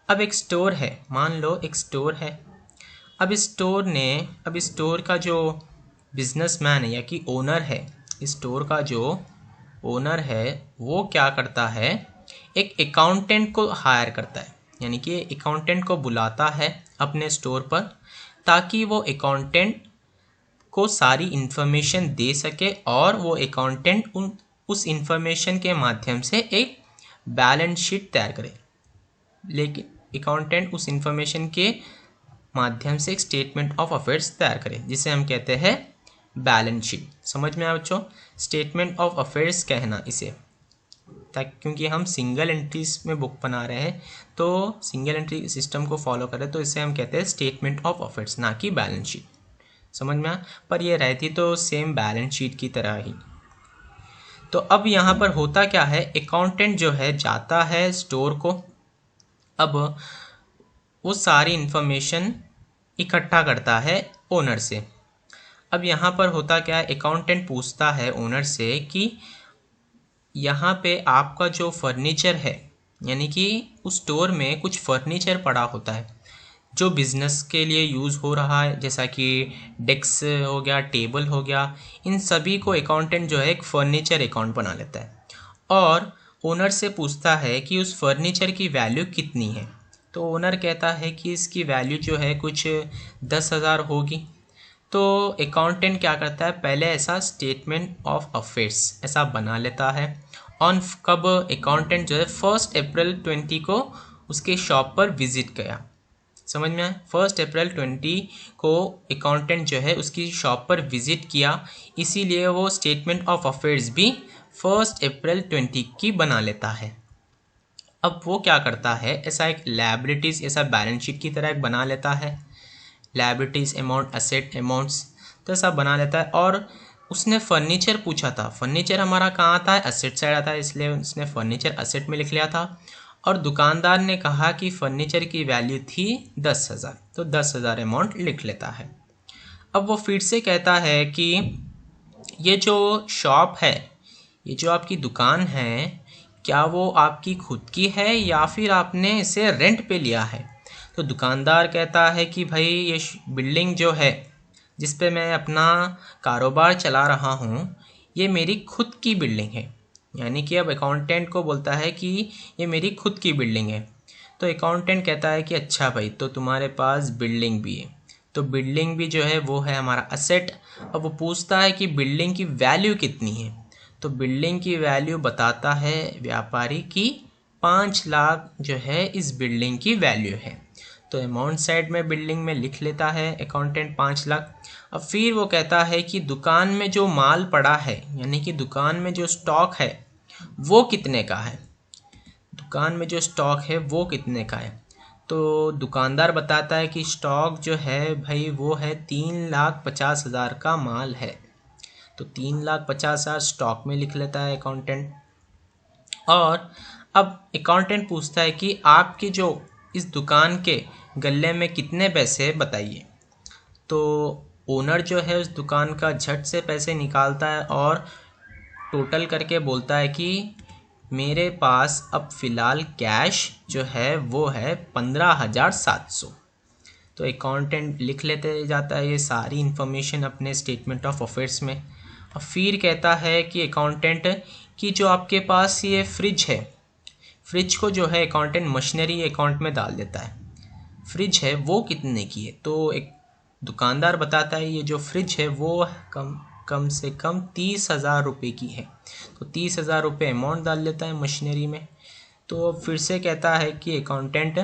अब एक स्टोर है, मान लो एक स्टोर है। अब स्टोर का जो बिजनेसमैन है या कि ओनर है, स्टोर का जो ओनर है वो क्या करता है, एक अकाउंटेंट को हायर करता है, यानी कि अकाउंटेंट को बुलाता है अपने स्टोर पर, ताकि वो अकाउंटेंट को सारी इन्फॉर्मेशन दे सके और वो अकाउंटेंट उस इन्फॉर्मेशन के माध्यम से एक बैलेंस शीट तैयार करे। लेकिन अकाउंटेंट उस इन्फॉर्मेशन के माध्यम से एक स्टेटमेंट ऑफ अफेयर्स तैयार करे, जिसे हम कहते हैं बैलेंस शीट। समझ में आया बच्चों, स्टेटमेंट ऑफ अफेयर्स कहना इसे, ताकि क्योंकि हम सिंगल एंट्रीज में बुक बना रहे हैं तो सिंगल एंट्री सिस्टम को फॉलो करें, तो इसे हम कहते हैं स्टेटमेंट ऑफ अफेयर्स, ना कि बैलेंस शीट। समझ में आया, पर ये रहती तो सेम बैलेंस शीट की तरह ही। तो अब यहाँ पर होता क्या है, अकाउंटेंट जो है जाता है स्टोर को, अब वो सारी इन्फॉर्मेशन इकट्ठा करता है ओनर से। अब यहाँ पर होता क्या है, अकाउंटेंट पूछता है ओनर से कि यहाँ पे आपका जो फर्नीचर है, यानी कि उस स्टोर में कुछ फर्नीचर पड़ा होता है जो बिज़नेस के लिए यूज़ हो रहा है, जैसा कि डेस्क हो गया, टेबल हो गया, इन सभी को अकाउंटेंट जो है एक फर्नीचर अकाउंट बना लेता है और ओनर से पूछता है कि उस फर्नीचर की वैल्यू कितनी है। तो ओनर कहता है कि इसकी वैल्यू जो है कुछ 10,000 होगी। तो अकाउंटेंट क्या करता है, पहले ऐसा स्टेटमेंट ऑफ अफेयर्स ऐसा बना लेता है। ऑन कब अकाउंटेंट जो है 1 अप्रैल 20 को उसके शॉप पर विजिट गया। समझ में आया, 1 अप्रैल 20 को अकाउंटेंट जो है उसकी शॉप पर विजिट किया, इसीलिए वो स्टेटमेंट ऑफ अफेयर्स भी 1 अप्रैल 20 की बना लेता है। अब वो क्या करता है, ऐसा एक लायबिलिटीज़ ऐसा बैलेंस शीट की तरह एक बना लेता है, लायबिलिटीज़ अमाउंट, एसेट अमाउंट्स, तो ऐसा बना लेता है। और उसने फर्नीचर पूछा था, फर्नीचर हमारा कहाँ आता है, एसेट साइड आता है, इसलिए उसने फर्नीचर एसेट में लिख लिया था। और दुकानदार ने कहा कि फर्नीचर की वैल्यू थी 10,000, तो 10,000 अमाउंट लिख लेता है। अब वो फिर से कहता है कि ये जो शॉप है, ये जो आपकी दुकान है, क्या वो आपकी खुद की है या फिर आपने इसे रेंट पे लिया है। तो दुकानदार कहता है कि भाई ये बिल्डिंग जो है जिस पे मैं अपना कारोबार चला रहा हूँ ये मेरी खुद की बिल्डिंग है। यानी कि अब अकाउंटेंट को बोलता है कि ये मेरी खुद की बिल्डिंग है। तो अकाउंटेंट कहता है कि अच्छा भाई, तो तुम्हारे पास बिल्डिंग भी है, तो बिल्डिंग भी जो है वो है हमारा असेट। अब वो पूछता है कि बिल्डिंग की वैल्यू कितनी है। तो बिल्डिंग की वैल्यू बताता है व्यापारी की 5 लाख जो है इस बिल्डिंग की वैल्यू है। तो अमाउंट साइड में बिल्डिंग में लिख लेता है अकाउंटेंट 5 लाख। अब फिर वो कहता है कि दुकान में जो माल पड़ा है, यानी कि दुकान में जो स्टॉक है वो कितने का है। दुकान में जो स्टॉक है वो कितने का है। तो दुकानदार बताता है कि स्टॉक जो है भाई वो है 3,50,000 का माल है। तो 3,50,000 स्टॉक में लिख लेता है अकाउंटेंट। और अब अकाउंटेंट पूछता है कि आपकी जो इस दुकान के गल्ले में कितने पैसे बताइए। तो ओनर जो है उस दुकान का झट से पैसे निकालता है और टोटल करके बोलता है कि मेरे पास अब फ़िलहाल कैश जो है वो है 15,700। तो अकाउंटेंट लिख लेते जाता है ये सारी इन्फॉर्मेशन अपने स्टेटमेंट ऑफ अफेयर्स में। अब फिर कहता है कि अकाउंटेंट कि जो आपके पास ये फ्रिज है, फ्रिज को जो है अकाउंटेंट मशीनरी अकाउंट में डाल देता है। फ्रिज है वो कितने की है। तो एक दुकानदार बताता है ये जो फ्रिज है वो कम से कम 30,000 रुपये की है। तो 30,000 रुपये अमाउंट डाल लेता है मशीनरी में। तो फिर से कहता है कि अकाउंटेंट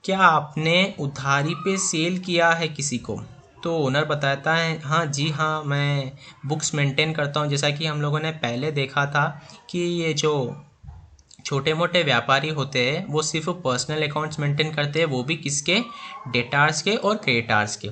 क्या आपने उधारी पे सेल किया है किसी को। तो ओनर बताता है हाँ जी हाँ, मैं बुक्स मेंटेन करता हूँ। जैसा कि हम लोगों ने पहले देखा था कि ये जो छोटे मोटे व्यापारी होते हैं वो सिर्फ पर्सनल अकाउंट्स मेंटेन करते हैं, वो भी किसके, डेटार्स के और क्रेडिटार्स के।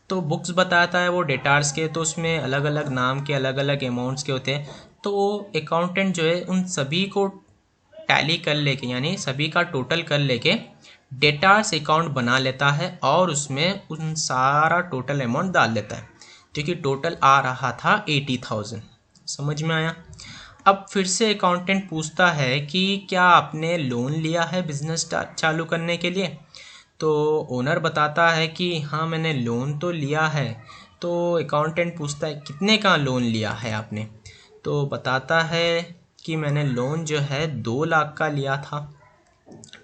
तो बुक्स बताता है वो डेटार्स के, तो उसमें अलग अलग नाम के अलग अलग अमाउंट्स के होते हैं। तो अकाउंटेंट जो है उन सभी को टैली कर लेके, यानी सभी का टोटल कर लेके डेटार्स अकाउंट बना लेता है और उसमें उन सारा टोटल अमाउंट डाल देता है, जो कि टोटल आ रहा था 80,000। समझ में आया। अब फिर से अकाउंटेंट पूछता है कि क्या आपने लोन लिया है बिजनेस चालू करने के लिए। तो ओनर बताता है कि हाँ मैंने लोन तो लिया है। तो अकाउंटेंट पूछता है कितने का लोन लिया है आपने। तो बताता है कि मैंने लोन जो है 2 लाख का लिया था।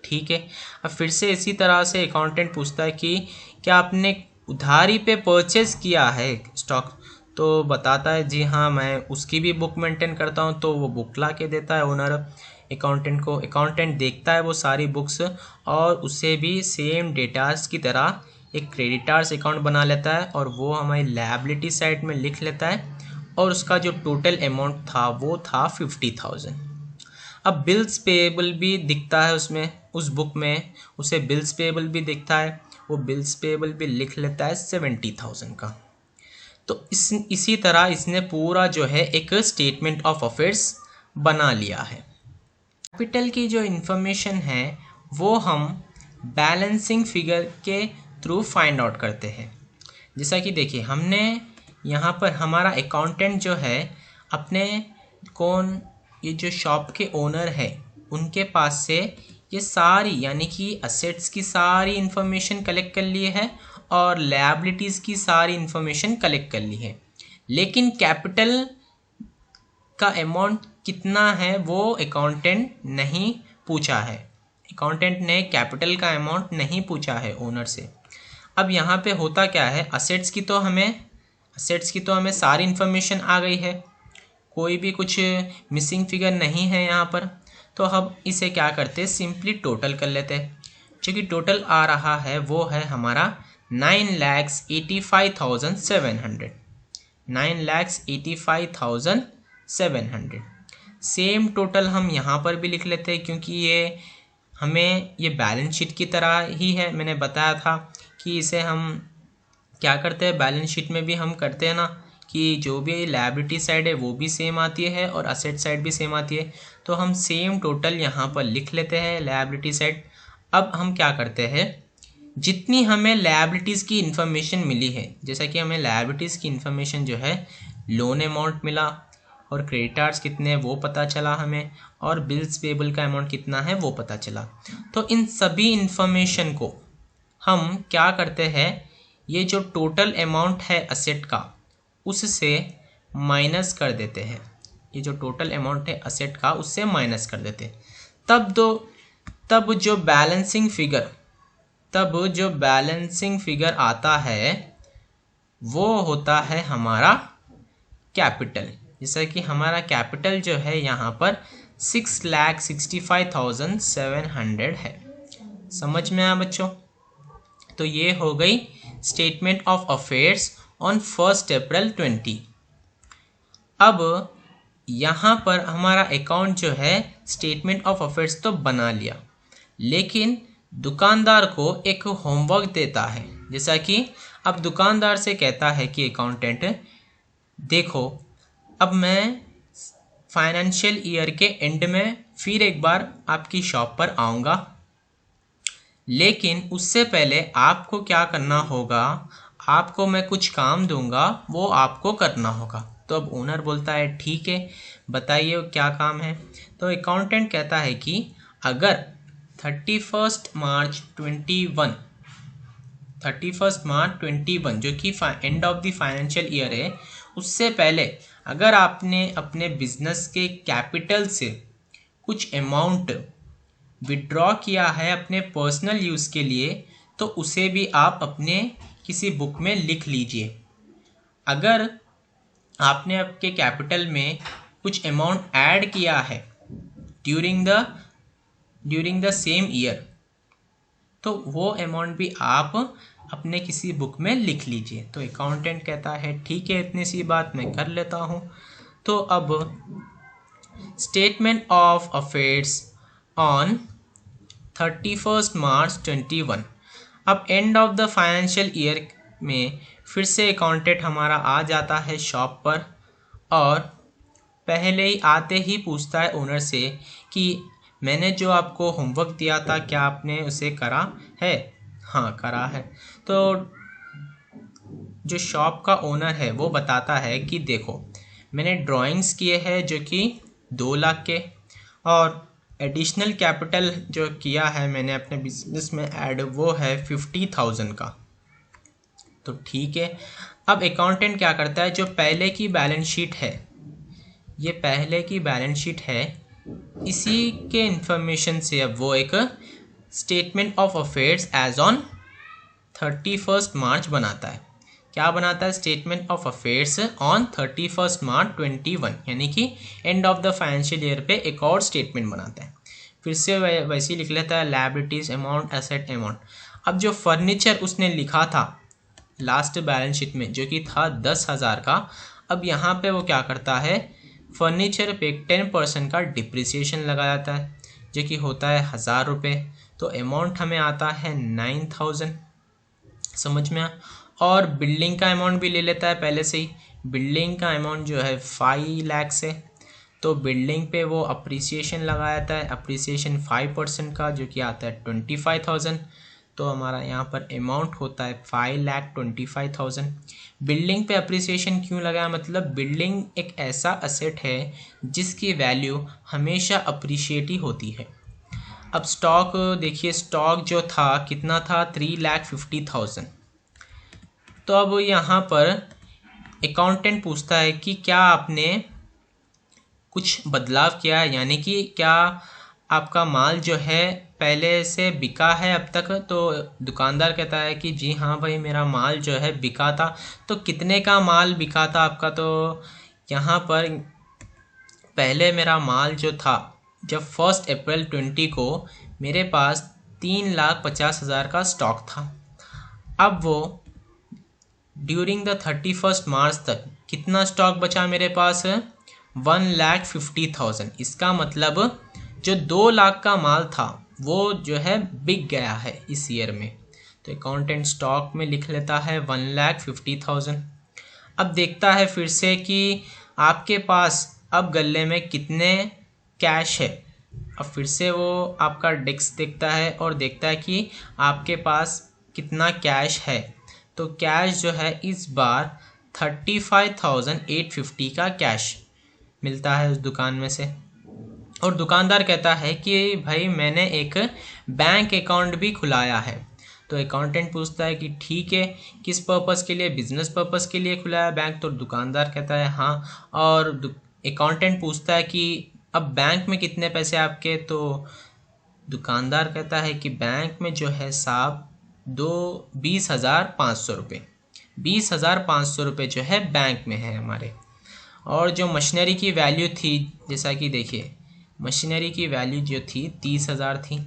ठीक है। अब फिर से इसी तरह से अकाउंटेंट पूछता है कि क्या आपने उधारी पे परचेस किया है स्टॉक। तो बताता है जी हाँ, मैं उसकी भी बुक मेंटेन करता हूँ। तो वो बुक ला के देता है ओनर अकाउंटेंट को। अकाउंटेंट देखता है वो सारी बुक्स और उसे भी सेम डेटार्स की तरह एक क्रेडिटार्स अकाउंट बना लेता है और वो हमारी लायबिलिटी साइड में लिख लेता है। और उसका जो टोटल अमाउंट था वो था 50,000। अब बिल्स पेएबल भी दिखता है उसमें, उस बुक में उसे बिल्स पेएबल भी दिखता है, वो बिल्स पेएबल भी लिख लेता है 70,000 का। तो इसी तरह इसने पूरा जो है एक स्टेटमेंट ऑफ अफेयर्स बना लिया है। कैपिटल की जो इन्फॉर्मेशन है वो हम बैलेंसिंग फिगर के थ्रू फाइंड आउट करते हैं। जैसा कि देखिए हमने यहाँ पर हमारा अकाउंटेंट जो है अपने ये जो शॉप के ओनर है उनके पास से ये सारी यानी कि असेट्स की सारी इन्फॉर्मेशन कलेक्ट कर ली है और लायबिलिटीज़ की सारी इन्फॉर्मेशन कलेक्ट कर ली है। लेकिन कैपिटल का अमाउंट कितना है वो अकाउंटेंट नहीं पूछा है। अकाउंटेंट ने कैपिटल का अमाउंट नहीं पूछा है ओनर से। अब यहाँ पे होता क्या है, असेट्स की तो हमें सारी इन्फॉर्मेशन आ गई है, कोई भी कुछ मिसिंग फिगर नहीं है यहाँ पर। तो हम इसे क्या करते हैं, सिंपली टोटल कर लेते हैं। जो कि टोटल आ रहा है वो है हमारा 9,85,700। 9,85,700 सेम टोटल हम यहाँ पर भी लिख लेते हैं, क्योंकि ये बैलेंस शीट की तरह ही है। मैंने बताया था कि इसे हम क्या करते हैं, बैलेंस शीट में भी हम करते हैं ना कि जो भी लायबिलिटी साइड है वो भी सेम आती है और असेट साइड भी सेम आती है। तो हम सेम टोटल यहाँ पर लिख लेते हैं लायबिलिटी साइड। अब हम क्या करते हैं, जितनी हमें लायबिलिटीज़ की इन्फॉर्मेशन मिली है, जैसा कि हमें लायबिलिटीज़ की इन्फॉर्मेशन जो है लोन अमाउंट मिला, और क्रेडिटार्स कितने हैं वो पता चला हमें, और बिल्स पेबल का अमाउंट कितना है वो पता चला। तो इन सभी इंफॉर्मेशन को हम क्या करते हैं, ये जो टोटल अमाउंट है असेट का उससे माइनस कर देते हैं। ये जो टोटल अमाउंट है असेट का उससे माइनस कर देते हैं। तब जो बैलेंसिंग फिगर आता है वो होता है हमारा कैपिटल। जैसा कि हमारा कैपिटल जो है यहाँ पर 6,65,700 है। समझ में आया बच्चों? तो ये हो गई स्टेटमेंट ऑफ अफेयर्स ऑन 1 अप्रैल 20। अब यहाँ पर हमारा अकाउंट जो है स्टेटमेंट ऑफ अफेयर्स तो बना लिया, लेकिन दुकानदार को एक होमवर्क देता है। जैसा कि अब दुकानदार से कहता है कि अकाउंटेंट देखो, अब मैं फाइनेंशियल ईयर के एंड में फिर एक बार आपकी शॉप पर आऊँगा, लेकिन उससे पहले आपको क्या करना होगा, आपको मैं कुछ काम दूंगा वो आपको करना होगा। तो अब ओनर बोलता है ठीक है बताइए क्या काम है। तो अकाउंटेंट कहता है कि अगर 31 मार्च 21 जो कि end of the financial year है, उससे पहले अगर आपने अपने बिजनेस के कैपिटल से कुछ अमाउंट विड्रॉ किया है अपने पर्सनल यूज़ के लिए, तो उसे भी आप अपने किसी बुक में लिख लीजिए। अगर आपने आपके कैपिटल में कुछ अमाउंट ऐड किया है ड्यूरिंग द सेम ईयर, तो वो अमाउंट भी आप अपने किसी बुक में लिख लीजिए। तो अकाउंटेंट कहता है ठीक है इतनी सी बात मैं कर लेता हूँ। तो अब statement of affairs on 31 March 21, अब and of the financial year में फिर से अकाउंटेंट हमारा आ जाता है शॉप पर, और पहले ही आते ही पूछता है ओनर से कि मैंने जो आपको होमवर्क दिया था क्या आपने उसे करा है? हाँ करा है। तो जो शॉप का ओनर है वो बताता है कि देखो मैंने ड्राइंग्स किए हैं जो कि 2 लाख के, और एडिशनल कैपिटल जो किया है मैंने अपने बिजनेस में ऐड वो है 50,000 का। तो ठीक है, अब अकाउंटेंट क्या करता है, जो पहले की बैलेंस शीट है, ये पहले की बैलेंस शीट है, इसी के इंफॉर्मेशन से अब वो एक statement of affairs as on 31 March बनाता है। क्या बनाता है? Statement of affairs on 31 March 21, यानी कि end of the financial year पे एक और स्टेटमेंट बनाता है। फिर से वैसे ही लिख लेता है लायबिलिटीज अमाउंट, एसेट अमाउंट। अब जो फर्नीचर उसने लिखा था लास्ट बैलेंस शीट में जो कि था 10,000 का, अब यहाँ पे वो क्या करता है, फर्नीचर पे 10% का डिप्रिसिएशन लगा जाता है जो कि होता है 1,000 रुपये। तो अमाउंट हमें आता है 9,000। समझ में आ? और बिल्डिंग का अमाउंट भी ले लेता है पहले से ही। बिल्डिंग का अमाउंट जो है 5 लाख से, तो बिल्डिंग पे वो अप्रिसिएशन लगा जाता है, अप्रिसिएशन 5% का जो कि आता है 25,000। तो हमारा यहाँ पर अमाउंट होता है 5,25,000। बिल्डिंग पे अप्रिसिएशन क्यों लगाया? मतलब बिल्डिंग एक ऐसा असेट है जिसकी वैल्यू हमेशा अप्रिशिएट ही होती है। अब स्टॉक देखिए, स्टॉक जो था कितना था, 3,50,000। तो अब यहाँ पर अकाउंटेंट पूछता है कि क्या आपने कुछ बदलाव किया है, यानी कि क्या आपका माल जो है पहले से बिका है अब तक? तो दुकानदार कहता है कि जी हाँ भाई मेरा माल जो है बिका था। तो कितने का माल बिका था आपका? तो यहाँ पर पहले मेरा माल जो था जब 1 अप्रैल 20 को मेरे पास 3,50,000 का स्टॉक था। अब वो ड्यूरिंग द 31 मार्च तक कितना स्टॉक बचा मेरे पास? 1,50,000। इसका मतलब जो 2 लाख का माल था वो जो है बिक गया है इस ईयर में। तो अकाउंटेंट स्टॉक में लिख लेता है 1,50,000। अब देखता है फिर से कि आपके पास अब गले में कितने कैश है। अब फिर से वो आपका डेस्क देखता है और देखता है कि आपके पास कितना कैश है। तो कैश जो है इस बार 35,850 का कैश मिलता है उस दुकान में से। और दुकानदार कहता है कि भाई मैंने एक बैंक अकाउंट भी खुलाया है। तो अकाउंटेंट पूछता है कि ठीक है, किस पर्पस के लिए, बिजनेस पर्पस के लिए खुलाया बैंक? तो दुकानदार कहता है हाँ। और अकाउंटेंट पूछता है कि अब बैंक में कितने पैसे आपके? तो दुकानदार कहता है कि बैंक में जो है साहब 20,500 रुपये, 20,500 रुपये जो है बैंक में है हमारे। और जो मशीनरी की वैल्यू थी, जैसा कि देखिए मशीनरी की वैल्यू जो थी 30,000 थी।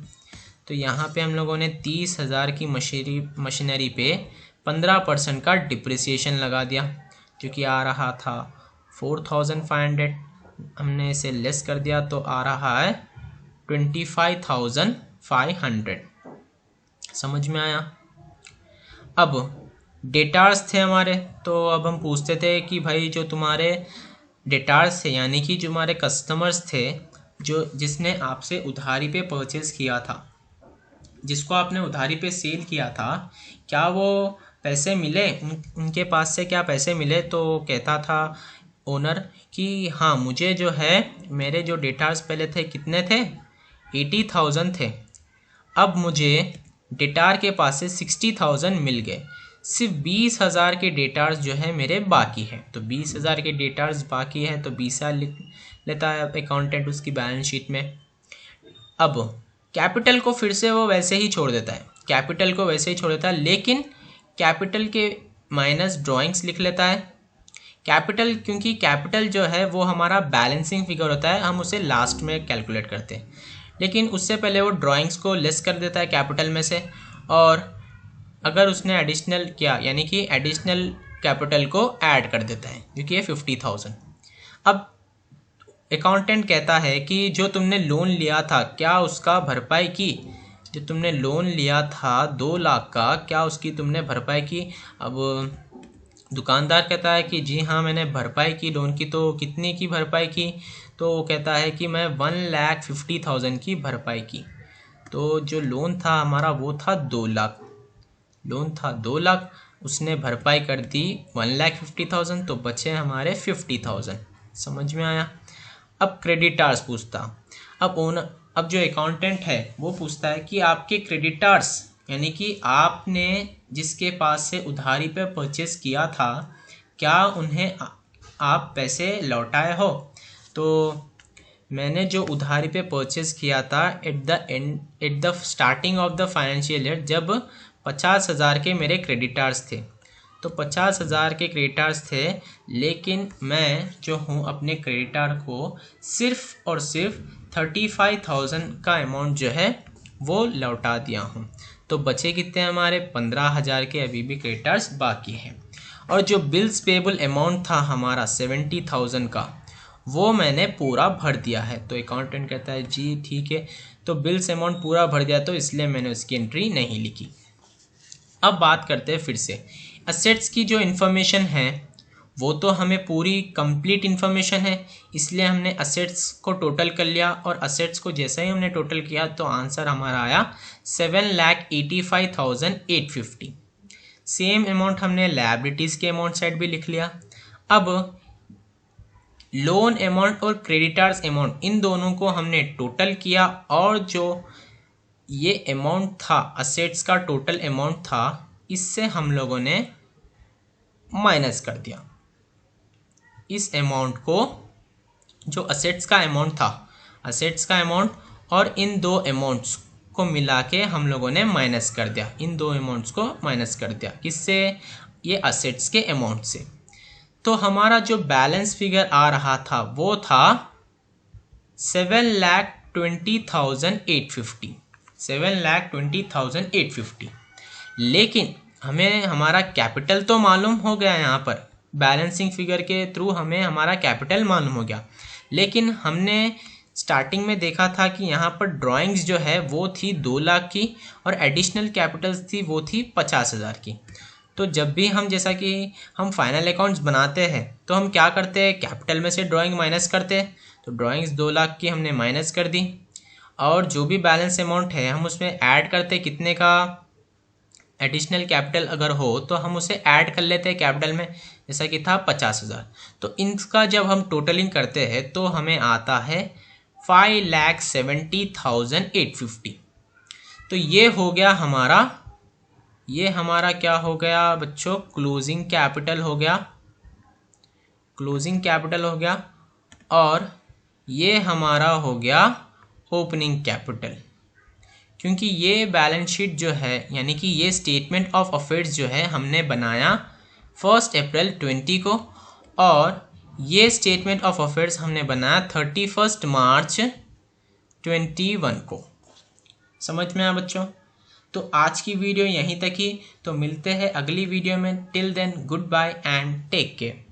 तो यहाँ पे हम लोगों ने 30,000 की मशीनरी पे 15% का डिप्रिसिएशन लगा दिया, जो कि आ रहा था 4,500। हमने इसे लेस कर दिया तो आ रहा है 25,500। समझ में आया? अब डेटार्स थे हमारे, तो अब हम पूछते थे कि भाई जो तुम्हारे डेटार्स थे, यानी कि जो हमारे कस्टमर्स थे, जो जिसने आपसे उधारी पे परचेज़ किया था, जिसको आपने उधारी पे सेल किया था, क्या वो पैसे मिले? उनके पास से क्या पैसे मिले? तो कहता था ओनर कि हाँ, मुझे जो है मेरे जो डेटार्स पहले थे कितने थे, 80,000 थे। अब मुझे डेटार के पास से 60,000 मिल गए, सिर्फ 20,000 के डेटार्स जो है मेरे बाकी है। तो 20,000 के डेटार्स बाकी है तो 20,000 लिख लेता है अकाउंटेंट उसकी बैलेंस शीट में। अब कैपिटल को फिर से वो वैसे ही छोड़ देता है, कैपिटल को वैसे ही छोड़ देता है, लेकिन कैपिटल के माइनस ड्राइंग्स लिख लेता है। कैपिटल, क्योंकि कैपिटल जो है वो हमारा बैलेंसिंग फिगर होता है, हम उसे लास्ट में कैलकुलेट करते हैं, लेकिन उससे पहले वो ड्राइंग्स को लेस कर देता है कैपिटल में से। और अगर उसने एडिशनल किया, यानी कि एडिशनल कैपिटल को ऐड कर देता है, जो कि है 50,000। अब अकाउंटेंट कहता है कि जो तुमने लोन लिया था, क्या उसका भरपाई की? जो तुमने लोन लिया था 2 लाख का, क्या उसकी तुमने भरपाई की? अब दुकानदार कहता है कि जी हाँ, मैंने भरपाई की लोन की। तो कितने की भरपाई की? तो वो कहता है कि मैं 1,50,000 की भरपाई की। तो जो लोन था हमारा वो था 2 लाख, लोन था 2 लाख, उसने भरपाई कर दी 1,50,000, तो बचे हमारे 50,000। समझ में आया? अब क्रेडिटार्स पूछता, अब जो अकाउंटेंट है वो पूछता है कि आपके क्रेडिटार्स, यानी कि आपने जिसके पास से उधारी पे परचेस किया था, क्या उन्हें आप पैसे लौटाए हो? तो मैंने जो उधारी पे परचेस किया था at the starting of the financial year, जब 50,000 के मेरे क्रेडिटार्स थे, तो 50,000 के क्रेडिटार्स थे, लेकिन मैं जो हूँ अपने क्रेडिटार को सिर्फ और सिर्फ 35,000 का अमाउंट जो है वो लौटा दिया हूँ। तो बचे कितने हमारे? 15,000 के अभी भी क्रेडिटार्स बाकी हैं। और जो बिल्स पेबल अमाउंट था हमारा 70,000 का, वो मैंने पूरा भर दिया है। तो अकाउंटेंट कहता है जी ठीक है, तो बिल्स अमाउंट पूरा भर दिया, तो इसलिए मैंने उसकी एंट्री नहीं लिखी। अब बात करते हैं फिर से असेट्स की। जो इन्फॉर्मेशन है वो तो हमें पूरी कंप्लीट इन्फॉर्मेशन है, इसलिए हमने असेट्स को टोटल कर लिया। और असेट्स को जैसे ही हमने टोटल किया तो आंसर हमारा आया 7,85,850। सेम अमाउंट हमने लायबिलिटीज़ के अमाउंट साइड भी लिख लिया। अब लोन अमाउंट और क्रेडिटर्स अमाउंट, इन दोनों को हमने टोटल किया, और जो ये अमाउंट था असेट्स का टोटल अमाउंट था, इससे हम लोगों ने माइनस कर दिया। इस अमाउंट को, जो असेट्स का अमाउंट था, असेट्स का अमाउंट और इन दो अमाउंट्स को मिला के हम लोगों ने माइनस कर दिया, इन दो अमाउंट्स को माइनस कर दिया। किससे? ये असेट्स के अमाउंट से। तो हमारा जो बैलेंस फिगर आ रहा था वो था 7,20,850, 7,20,850। लेकिन हमें हमारा कैपिटल तो मालूम हो गया, यहाँ पर बैलेंसिंग फिगर के थ्रू हमें हमारा कैपिटल मालूम हो गया, लेकिन हमने स्टार्टिंग में देखा था कि यहाँ पर ड्राइंग्स जो है वो थी 2 लाख की, और एडिशनल कैपिटल्स थी वो थी 50,000 की। तो जब भी हम, जैसा कि हम फाइनल अकाउंट्स बनाते हैं, तो हम क्या करते हैं, कैपिटल में से ड्राइंग माइनस करते हैं। तो ड्राइंग्स 2 लाख की हमने माइनस कर दी, और जो भी बैलेंस अमाउंट है हम उसमें ऐड करते कितने का, एडिशनल कैपिटल अगर हो तो हम उसे ऐड कर लेते हैं कैपिटल में, जैसा कि था 50,000। तो इनका जब हम टोटलिंग करते हैं तो हमें आता है 5,70,850। तो ये हो गया हमारा, ये हमारा क्या हो गया बच्चों, क्लोजिंग कैपिटल हो गया, क्लोजिंग कैपिटल हो गया। और ये हमारा हो गया ओपनिंग कैपिटल, क्योंकि ये बैलेंस शीट जो है यानी कि ये स्टेटमेंट ऑफ अफेयर्स जो है हमने बनाया 1 अप्रैल 20 को, और ये स्टेटमेंट ऑफ अफेयर्स हमने बनाया 31 मार्च 21 को। समझ में आया बच्चों? तो आज की वीडियो यहीं तक ही, तो मिलते हैं अगली वीडियो में। Till then goodbye and take care.